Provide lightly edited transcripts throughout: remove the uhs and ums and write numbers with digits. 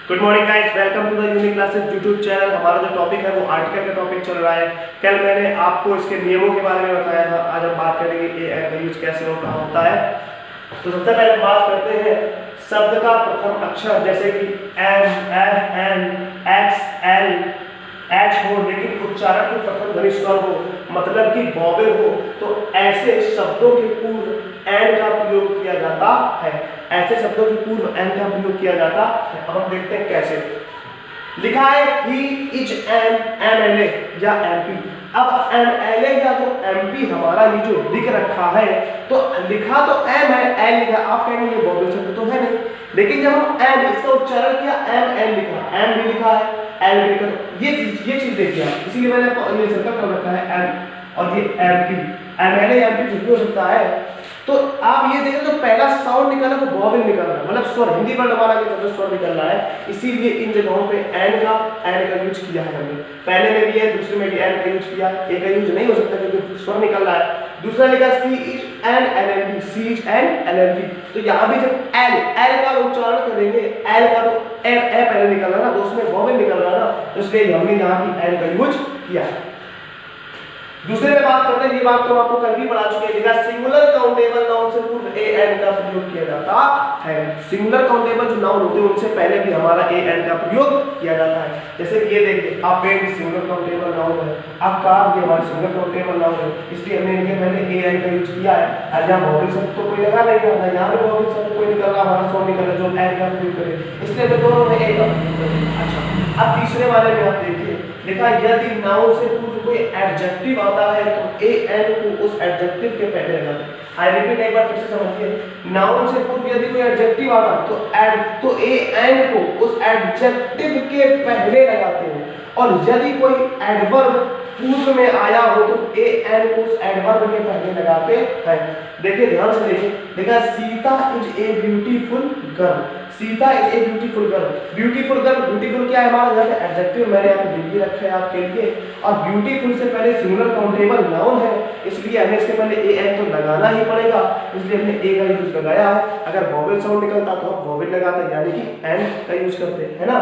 Good morning guys, welcome to the unique classes YouTube channel. हमारा जो topic है वो आर्टिकल का टॉपिक चल रहा है। कल मैंने आपको इसके नियमों के बारे में बताया था। आज हम बात करेंगे ए एंड का यूज कैसे होता है। तो सबसे पहले बात करते हैं शब्द का प्रथम अक्षर, जैसे कि M, F, N, X, L, H हो, लेकिन उच्चारण के प्रथम ध्वनि स्वर हो, मतलब कि वॉवेल हो, तो ऐसे शब्दों के पूर्व एन का प्रयोग किया जाता है। ऐसे शब्दों के पूर्व एन का प्रयोग किया जाता है। अब हम देखते हैं कैसे। लिखा है ही इज एन एमएलए या एमपी। अब एमएलए या जो एमपी हमारा ये जो लिख रखा है, तो लिखा तो एम है, एल लिखा। आप कहेंगे ये वॉवेल शब्द तो है नहीं, लेकिन जब हम एम इसका उच्चारण किया, एम एल लिखा, एम भी लिखा है, एल भी लिखा, ये चीज देखिए आप। इसीलिए मैंने आपको ये सर्कल कर रखा है एम और ये एमपी। एमएलए एमपी कुछ भी हो सकता है। तो आप ये देखें तो पहला साउंड निकला तो वॉवेल निकल रहा है, मतलब स्वर, हिंदी वर्ड हमारा के स्वर निकल रहा है। इसीलिए इन जगहों पे एन का यूज किया है हमने। पहले में भी है, दूसरे में भी एन का यूज किया। ए का यूज नहीं हो सकता क्योंकि स्वर निकल रहा है। दूसरा लिखा she is an LLB, she is an LLB. तो यहाँ भी जब एल का उच्चारण करेंगे, एल का तो ए पहले निकल रहा है ना, तो उसमें वॉवेल निकल रहा है ना, तो इसलिए हमने यहाँ भी एन का यूज किया है। दूसरे में बात करते हैं, ये बात तो आपको कल भी पढ़ा चुके हैं। लिखा सिंगुलर काउंटेबल नाउन से पूर्व ए एन का प्रयोग किया जाता है। सिंगुलर काउंटेबल जो नाउन होते हैं उनसे पहले भी हमारा ए एन का प्रयोग किया जाता है। जैसे कि ये देखिए, आप पेट सिंगुलर काउंटेबल नाउन है, आप कार ये हमारे सिंगुलर काउंटेबल नाउन है, इसलिए हमने इनके पहले ए एन का यूज किया है। आज यहाँ वॉवेल शब्द तो कोई लगा नहीं रहा, यहाँ पे वॉवेल शब्द कोई निकल रहा, हमारा स्वर निकल रहा जो एन का प्रयोग करे, इसलिए हमें दोनों में ए का प्रयोग करें। अच्छा, अब तीसरे वाले में आप देखिए, लिखा यदि नाउन से पूर्व कोई एडजेक्टिव आता है तो ए एन को उस एडजेक्टिव के पहले लगाते हैं। आई रिपीट, एक बार फिर से समझिए। नाउन से पूर्व यदि कोई एडजेक्टिव आता तो ए एन को उस एडजेक्टिव के पहले लगाते हैं, और यदि कोई एडवर्ब पूर्व में आया हो तो ए एन को उस एडवर्ब के पहले लगाते हैं। देखिए ध्यान से देखिए, देखा Sita is a beautiful girl. Sita is a beautiful girl. Beautiful girl, beautiful क्या है हमारा यहाँ पे एडजेक्टिव, मैंने यहाँ पे लिख रखा है आपके लिए। और ब्यूटीफुल से पहले सिंगुलर काउंटेबल नाउन है, इसलिए हमें इसके पहले ए एन तो लगाना ही पड़ेगा, इसलिए हमने ए का यूज लगाया है। अगर वॉवेल साउंड निकलता तो हम वॉवेल लगाते, यानी कि एन का यूज करते हैं, है ना।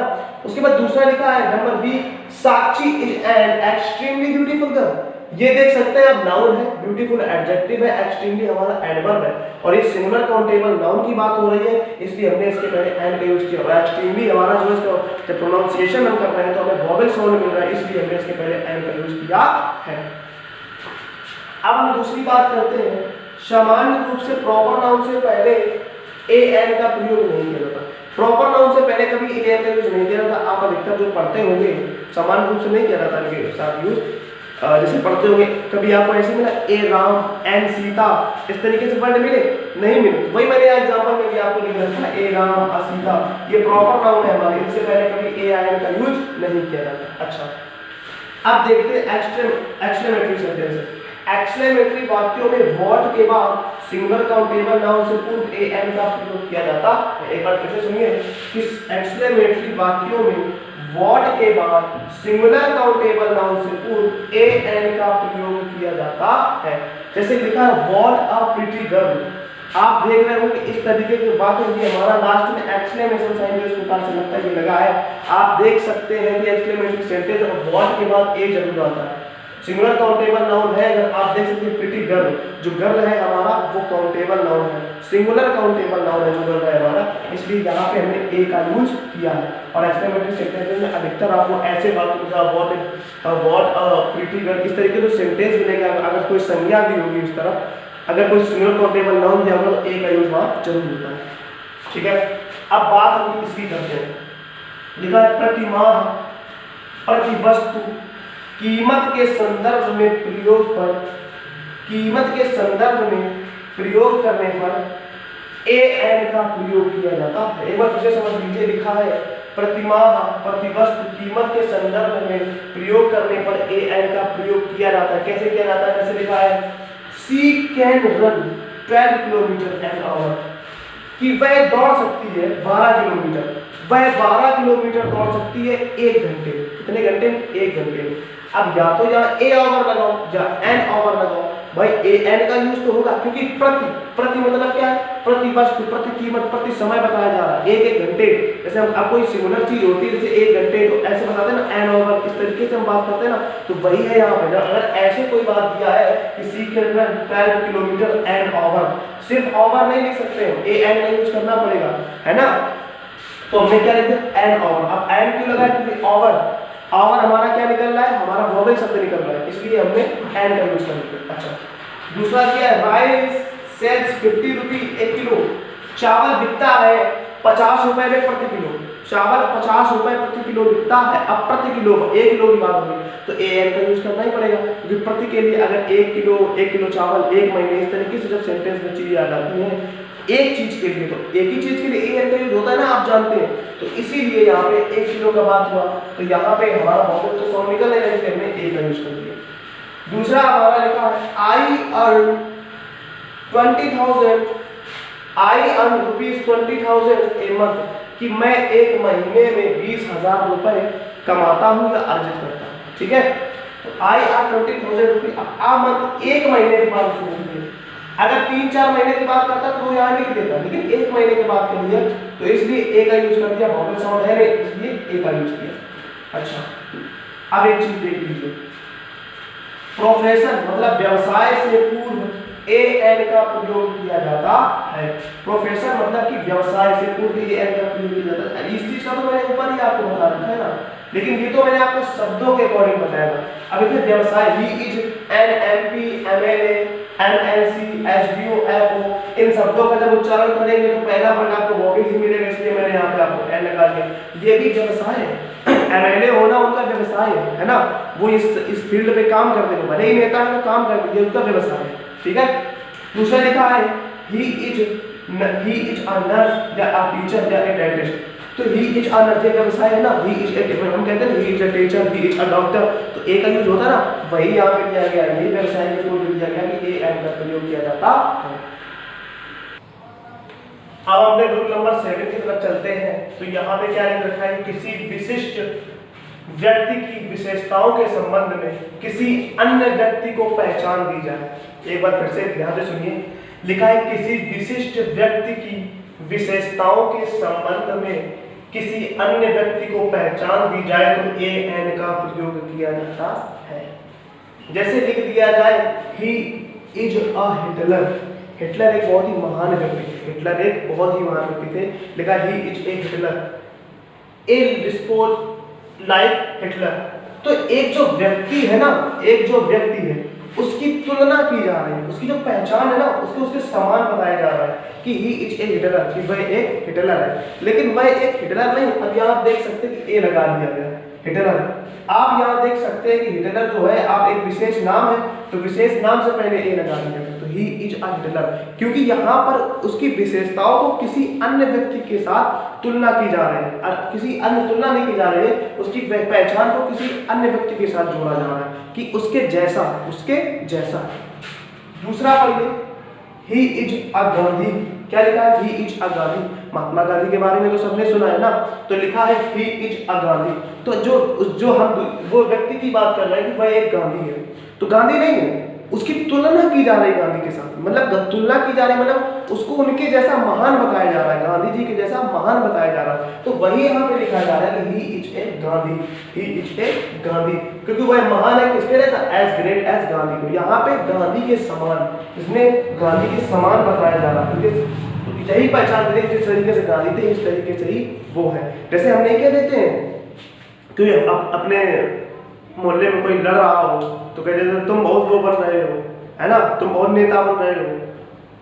उसके बाद दूसरा लिखा है number B, Sakshi is an extremely beautiful girl. ये देख सकते हैं आप, नाउन है, ब्यूटीफुल एडजेक्टिव है, एक्सट्रीमली हमारा एडवर्ब है, और ये सिंगुलर काउंटेबल नाउन की बात हो रही है, इसलिए हमने इसके पहले एन का यूज किया। और एक्सट्रीमली हमारा जो इसका जब प्रोनाउंसिएशन हम कर रहे हैं तो हमें वॉवेल साउंड मिल रहा है, इसलिए हमने इसके पहले एन का यूज किया है। अब हम दूसरी बात करते हैं, सामान्य रूप से प्रॉपर नाउन से पहले ए एन का प्रयोग नहीं किया जाता। प्रॉपर नाउन से पहले कभी ए एन का यूज नहीं किया जाता। आप अधिकतर जो पढ़ते होंगे सामान्य रूप से नहीं किया जाता इनके साथ यूज। जैसे पढ़ते होंगे, कभी आपको ऐसे मिला ए राम, एन सीता, इस तरीके से वर्ड मिले? नहीं मिले। वही मैंने एग्जांपल में भी आपको लिख रखा है, ए राम, सीता, ये प्रॉपर नाउन है हमारे, इससे पहले कभी ए आई का यूज नहीं किया जाता। अच्छा, अब देखते हैं एक्सक्लेमेटरी सेंटेंस। एक्सक्लेमेटरी वाक्यों में व्हाट के बाद सिंगुलर काउंटेबल नाउन से पूर्व ए एन का प्रयोग किया जाता है। एक बार फिर से सुनिए, किस एक्सक्लेमेटरी वाक्यों में व्हाट के बाद सिंगुलर काउंटेबल नाउन से पूर्व ए एन का प्रयोग किया जाता है। जैसे लिखा है व्हाट अ प्रिटी गर्ल। आप देख रहे होंगे इस तरीके की बात है, ये हमारा लास्ट में एक्सक्लेमेशन साइन जो इस प्रकार से लगता है ये लगा है। आप देख सकते हैं कि एक्सक्लेमेटरी सेंटेंस और व्हाट के बाद ए जरूर आता है। सिंगुलर काउंटेबल नाउन है, अगर आप देख सकते हैं प्रिटी गर्ल, जो गर्ल है हमारा वो काउंटेबल नाउन है, सिंगुलर काउंटेबल नाउन है जो गर्ल है हमारा, इसलिए यहाँ पे हमने ए का यूज किया है। और एक्सक्लेमेटरी सेंटेंस में अधिकतर आपको ऐसे व्हाट प्रिटी गर्ल इस तरीके से सेंटेंस मिलेगा। अगर कोई संज्ञा दी होगी इस तरफ, अगर कोई सिंगुलर काउंटेबल नाउन दिया होगा तो ए का यूज वहाँ जरूर होता है। ठीक है, अब बात हम इसकी करते हैं। लिखा है प्रतिमाह, प्रतिवस्तु, कीमत के संदर्भ में प्रयोग पर, कीमत के संदर्भ में प्रयोग करने पर ए एन का प्रयोग किया जाता है। एक बार फिर से समझ लीजिए, लिखा है प्रतिमाह, प्रतिवस्तु, कीमत के संदर्भ में प्रयोग करने पर ए एन का प्रयोग किया जाता है। कैसे किया जाता है? जैसे लिखा है she can run 12 kilometre an hour, कि वह दौड़ सकती है 12 किलोमीटर, वह 12 किलोमीटर दौड़ सकती है 1 घंटे। कितने घंटे? 1 घंटे में। अब या तो यहाँ ए आवर लगाओ या एन आवर लगाओ, भाई ए एन का यूज तो होगा, क्योंकि प्रति प्रति मतलब क्या है, प्रति वस्तु, प्रति कीमत, प्रति समय बताया जा रहा है, एक घंटे। जैसे हम आपको कोई सिमिलर चीज होती है जैसे 1 घंटे, तो ऐसे बताते हैं ना एन ओवर, इस तरीके से हम बात करते हैं ना, तो वही है यहाँ पे। अगर ऐसे कोई बात दिया है कि सी के अंदर 12 किलोमीटर एन ओवर, सिर्फ ओवर नहीं लिख सकते हो, ए एन का यूज करना पड़ेगा, है ना। तो हमने क्या लिखा एन ओवर। अब एन क्यों लगाया, क्योंकि ओवर ओवर हमारा क्या निकल रहा है, हमारा वोवेल शब्द निकल रहा है, इसलिए हमने एन का यूज कर लिया। अच्छा, दूसरा क्या है, राइस सेल्स 50 रुपये 1 किलो, चावल बिकता है 50 रुपए में प्रति किलो, चावल 50 रुपए प्रति किलो बिकता है। अब प्रति किलो 1 किलो की बात होगी तो ए एन का यूज करना ही पड़ेगा, क्योंकि प्रति के लिए अगर 1 किलो चावल 1 महीने, इस तरीके से जब सेंटेंस में चीजें आ जाती हैं एक चीज के लिए, तो एक ही चीज के लिए ए एन का यूज होता है ना, आप जानते हैं। तो इसीलिए यहाँ पे 1 किलो का बात हुआ, तो यहाँ पे हमारा वोवेल तो साउंड निकल रहा है, इसलिए हमने ए का यूज कर दिया। दूसरा हमारा लिखा है I earn 20,000, I earn ₹20,000 a month, कि मैं एक महीने में 20,000 रुपए कमाता हूँ या अर्जित करता हूँ, ठीक है। तो आई अर्न 20,000 रुपये आ मंथ, एक महीने की बात सुनिए। अगर 3-4 महीने की बात करता तो वो यहाँ लिख देता, लेकिन एक महीने की बात कर लिया तो इसलिए ए का यूज कर दिया, वोवेल साउंड है नहीं इसलिए ए का यूज किया। अच्छा, अब एक चीज देख लीजिए, प्रोफेशन मतलब व्यवसाय से पूर्व ए एन का प्रयोग किया जाता है। प्रोफेशन मतलब कि व्यवसाय से पूर्व ए एन का प्रयोग किया जाता है। इस चीज का तो मैंने ऊपर ही आपको बता रखा है ना, लेकिन ये तो मैंने आपको शब्दों के अकॉर्डिंग बताया था। अब इसमें व्यवसाय, he is an MP MLA MLC SDO FO, इन शब्दों का जब उच्चारण करेंगे तो पहला वर्ड आपको वोवेल ही मिलेगा, इसलिए मैंने यहाँ पे आपको एन लगा दिया। ये भी व्यवसाय है, एमएलए होना उनका व्यवसाय है ना, वो इस फील्ड पे काम करते हैं, भले ही नेता है तो काम करते हैं, उसका व्यवसाय है, ठीक है। दूसरा लिखा है ही इज अ नर्स या अ टीचर या ए डेंटिस्ट, तो ही इज अ नर्स ये व्यवसाय है ना, ही इज ए, हम कहते हैं he is a teacher, he is a doctor, तो ए का यूज होता है ना, वही यहाँ पे किया गया है, ये व्यवसाय के पूर्व दिया गया कि ए एन का प्रयोग किया जाता है। अब हमने रूल नंबर 7 की तरफ चलते हैं, तो यहाँ पे क्या लिख रखा है, किसी विशिष्ट व्यक्ति की विशेषताओं के संबंध में किसी अन्य व्यक्ति को पहचान दी जाए। एक बार फिर से ध्यान से सुनिए, लिखा है किसी विशिष्ट व्यक्ति की विशेषताओं के संबंध में किसी अन्य व्यक्ति को पहचान दी जाए तो ए एन का प्रयोग किया जाता है। जैसे लिख दिया जाए he is a Hitler, Hitler एक बहुत ही महान व्यक्ति थे, हिटलर एक बहुत ही महान व्यक्ति थे, लिखा he is a Hitler, a रिस्पोर्ट लाइक हिटलर। तो एक जो व्यक्ति है ना, एक जो व्यक्ति है उसकी तुलना की जा रही है, उसकी जो पहचान है ना उसके समान बताया जा रहा है कि ही इज ए हिटलर, कि वह एक हिटलर है, लेकिन वह एक हिटलर नहीं। अब यहाँ आप देख सकते हैं कि ए लगा दिया गया हिटलर। आप यहाँ देख सकते हैं कि हिटलर जो है, आप एक विशेष नाम है तो विशेष नाम से पहले ए लगा दिया गया, तो ही इज अ हिटलर, क्योंकि यहाँ पर उसकी विशेषताओं को किसी अन्य व्यक्ति के साथ तुलना की जा रही है, किसी अन्य तुलना नहीं की जा रही है, उसकी पहचान को किसी अन्य व्यक्ति के साथ जोड़ा जा रहा है कि उसके जैसा, उसके जैसा। दूसरा पढ़िए, ही इज अ गांधी, क्या लिखा है, he is a Gandhi, Mahatma Gandhi के बारे में तो सबने सुना है ना, तो लिखा है ही इज अ गांधी। तो जो हम वो व्यक्ति की बात कर रहे हैं कि वह एक गांधी है, तो गांधी नहीं है, उसकी तुलना की जा रही है गांधी के साथ, मतलब तुलना की जा रही है, मतलब उसको उनके जैसा महान बताया जा रहा है, गांधी जी के जैसा महान बताया जा रहा है। तो वही यहाँ पे लिखा जा रहा है कि ही is A Gandhi, he is ए गांधी, क्योंकि वह महान है किसके जैसा, एज ग्रेट एज गांधी। तो यहाँ पे गांधी के समान, इसमें गांधी के समान बताया जा रहा है, तो यही पहचान देते जिस तरीके से गांधी थे इस तरीके से ही वो है। जैसे हम नहीं कह देते हैं कि अपने मोहल्ले में कोई लड़ रहा हो तो कहते हैं तुम बहुत वो बन रहे हो, है ना, तुम बहुत नेता बन रहे हो,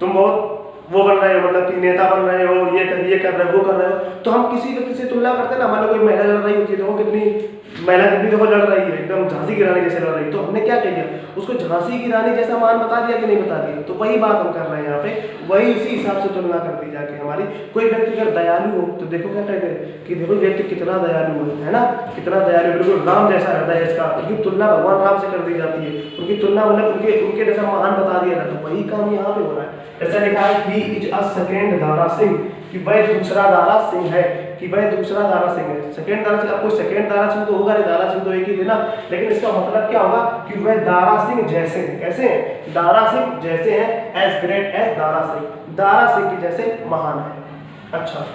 तुम बहुत वो बन रहे हो, मतलब कि नेता बन रहे हो, ये कर रहे हो, वो कर रहे हो। तो हम किसी व्यक्ति से तुलना करते हैं ना, मान लो कोई महिला लड़ रही होती है तो वो महिला कितनी देखो लड़ रही है, एकदम झांसी की रानी जैसे लड़ रही है, तो हमने क्या कह दिया, उसको झांसी की रानी जैसा मान बता दिया कि नहीं बता दिया। तो वही बात हम कर रहे हैं यहाँ पे, वही इसी हिसाब से तुलना कर दी जाके हमारी। कोई व्यक्ति अगर दयालु हो तो देखो क्या कहते हैं कि देखो व्यक्ति कितना दयालु है ना, कितना दयालु, बिल्कुल राम जैसा हृदय है इसका, उनकी तुलना भगवान राम से कर दी जाती है, उनकी तुलना मतलब उनके जैसा महान बता दिया जाता है। तो वही काम यहाँ पे हो रहा है। ऐसा लिखा है he is a second Dara Singh, कि वह दूसरा दारा सिंह है, कि वह दूसरा दारा सिंह है। सेकंड दारा सिंह, अब कोई सेकंड दारा सिंह तो होगा नहीं, दारा सिंह तो एक ही थे ना, लेकिन इसका मतलब क्या होगा कि वह दारा सिंह जैसे हैं। कैसे हैं? दारा सिंह जैसे हैं, as great as Dara Singh, Dara Singh के जैसे महान है। अच्छा,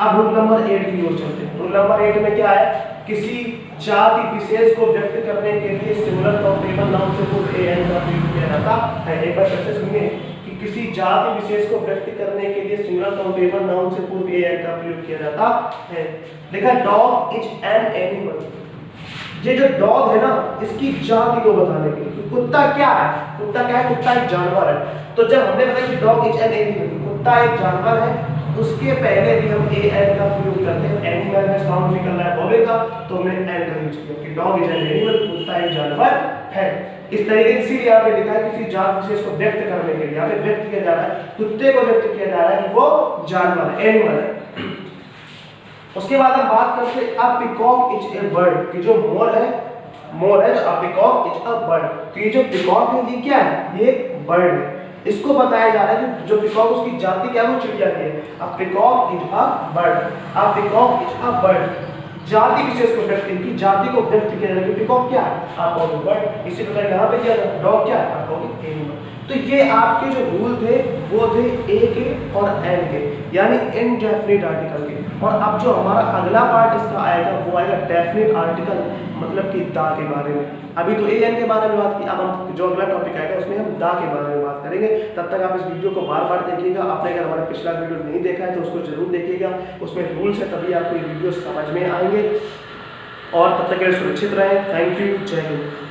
अब रूल नंबर 8 की ओर चलते हैं। रूल नंबर 8 में क्या है? किसी जाति विशेष को व्यक्त करने के लिए सिंगुलर काउंटेबल नाउन से पूर्व एन का प्रयोग किया जाता है। एक बार फिर से सुनिए कि किसी जाति विशेष को व्यक्त करने के लिए सिंगुलर काउंटेबल नाउन से पूर्व एन का प्रयोग किया जाता है। देखा, डॉग इज एन एनिमल, ये जो डॉग है ना, इसकी जाति को बताने के लिए। कुत्ता क्या है? कुत्ता क्या है? कुत्ता एक जानवर है। तो जब हमने बताया कि डॉग इज एन एनिमल, कुत्ता एक जानवर है, उसके पहले भी हम ए एन का प्रयोग करते हैं। एनिमल में साउंड निकल रहा है बॉबे का, तो हमने एन का यूज किया कि डॉग इज एन एनिमल, कुत्ता एक जानवर है। इस तरीके से इसीलिए यहाँ पे लिखा है किसी जात विशेष को व्यक्त करने के लिए, यहाँ पे व्यक्त किया जा रहा है, कुत्ते को व्यक्त किया जा रहा है कि वो जानवर है, एनिमल है। उसके बाद हम बात करते हैं अ पीकॉक इज ए बर्ड, कि जो मोर है, मोर है, अ पीकॉक इज अ बर्ड। तो ये जो पीकॉक है ये क्या है? ये एक बर्ड है। इसको बताया जा रहा है कि जो पीकॉक, उसकी जाति क्या है? वो चिड़िया की है। अ peacock is a bird, a peacock is a bird, जाति विशेष को व्यक्त, इनकी जाति को व्यक्त किया जाता है। पीकॉक क्या है? A bird. इसी प्रकार यहाँ पे क्या है? डॉग क्या है? अ एनिमल। तो ये आपके जो रूल थे वो थे ए के और एन के, यानी इनडेफिनिट आर्टिकल के। और अब जो हमारा अगला पार्ट इसका आएगा वो आएगा डेफिनिट आर्टिकल, मतलब कि दा के बारे में। अभी तो ए एन के बारे में बात की, अब हम जो अगला टॉपिक आएगा उसमें हम दा के बारे में बात करेंगे। तब तक आप इस वीडियो को बार बार देखिएगा। आपने अगर हमारा पिछला वीडियो नहीं देखा है तो उसको जरूर देखिएगा, उसमें रूल्स है, तभी आपको ये वीडियो समझ में आएंगे। और तब तक के लिए सुरक्षित रहें। थैंक यू, जय हिंद।